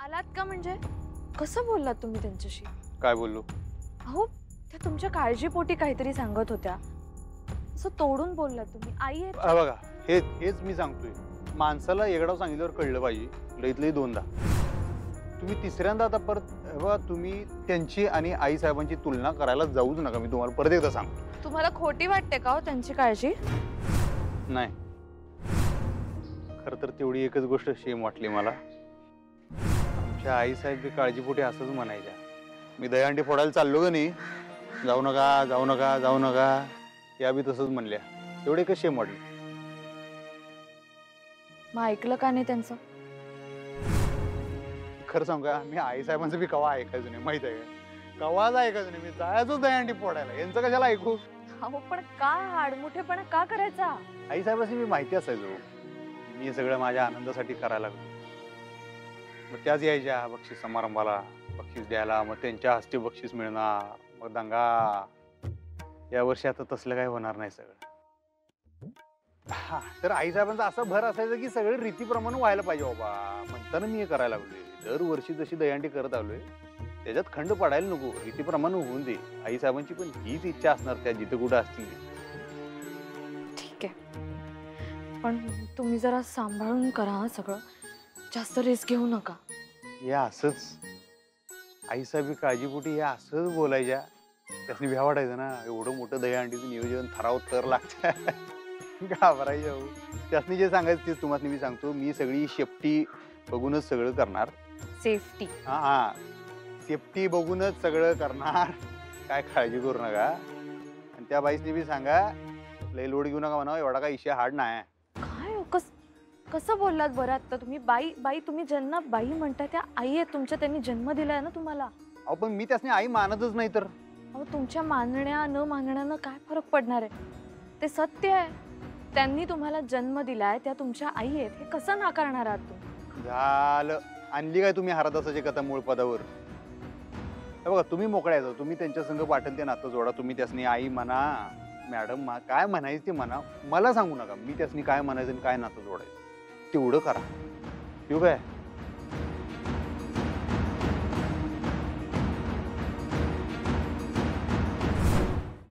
आलात का म्हणजे कसं बोललात तुम्ही त्यांच्याशी? काय बोललो? अहो त्या तुमच्या काळजीपोटी काहीतरी सांगत होत्या, असं तोडून बोललात तुम्ही. आई आहे. बघा हेच मी सांगतोय, माणसाला एकदा सांगितल्यावर कळलं पाहिजे, लईतलई दोनदा. तुम्ही तिसऱ्यांदा आता परत बघा, तुम्ही त्यांची आणि आई साहेबांची तुलना करायला जाऊच नका. मी तुम्हाला परत एकदा सांगतो. तुम्हाला खोटी वाटते का हो त्यांची काळजी? नाही, खरं तर तेवढी एकच गोष्ट शेम वाटली मला. आमच्या आई साहेब बी काळजीपोटी असंच म्हणायच्या. मी दहीहंडी फोडायला चाललो का नाही, जाऊ नका जाऊ नका जाऊ नका, या बी तसंच म्हणल्या. तेवढे एकच शेम वाटली. मग ऐकलं का नाही त्यांचं? खरं सांगू का, मी आई साहेबांचं बी कवा ऐकायचं नाही, माहित आहे का? कवाच ऐकायचं नाही. मी जायचोच दहीहंडी फोडायला, यांचं कशाला ऐकू? अहो पण का आडमुठेपणा का करायचा? आई साहेबांची मी माहिती असायचो, मी सगळं माझ्या आनंदासाठी करायला लागलो. मग त्याच यायच्या बक्षीस समारंभाला, बक्षीस द्यायला, मग त्यांच्या हस्ते बक्षीस मिळणार, मग दंगा. या वर्षी आता तसलं काही होणार नाही सगळं. हा तर आई साहेबांचा असा भर असायचा की सगळं रीतीप्रमाणे व्हायला पाहिजे बाबा, म्हणताना मी हे करायला लागलोय. दरवर्षी जशी दहीहंडी करत आलोय त्याच्यात खंड पडायला नको, रीतीप्रमाणे होऊन दे. आई साहेबांची पण हीच इच्छा असणार, त्या जिथे कुठं असतील. ठीक आहे, पण तुम्ही जरा सांभाळून करा सगळं, जास्त रिस्क घेऊ नका. या असंच आई साहेब काळजीपोटी हे असंच बोलायच्या, त्यासनी भ्या वाटायचं ना. एवढं मोठं दहीहंडीचं नियोजन ठराव तर लागतं. घाबरायचं हो. त्यासनी जे सांगायचं तेच तुम्हाला मी सांगतो. मी सगळी सेफ्टी बघूनच सगळं करणार. सेफ्टी? हा, सेफ्टी बघूनच सगळं करणार, काय काळजी करू नका. आणि त्या बाईसनी बी सांगा लय लोड घेऊ नका म्हणा, एवढा काय इशे हार्ड नाही. काय कसं बोललात बरं आता तुम्ही? बाई तुम्ही ज्यांना बाई म्हणताय त्या आई आहेत तुमच्या, त्यांनी जन्म दिलाय ना तुम्हाला. अहो पण मी त्यासनी आई मानतच नाही तर. अहो तुमच्या मानण्या न मानण्यानं काय फरक पडणार आहे? ते सत्य आहे, त्यांनी तुम्हाला जन्म दिलाय, त्या तुमच्या आई आहेत, हे कसं नाकारणार आहात तुम्ही? झालं, आणली काय तुम्ही हरदासाची कथा मूळ पदावर? बघा तुम्ही मोकळ्या यायचं, तुम्ही त्यांच्या संग वाटेल ते नातं जोडा. तुम्ही त्यासनी आई म्हणा, मॅडम काय म्हणायचं ते म्हणा, मला सांगू नका. मी त्यासनी काय म्हणायचं आणि काय नातं जोडायचं तेवढं करा. ठीक आहे?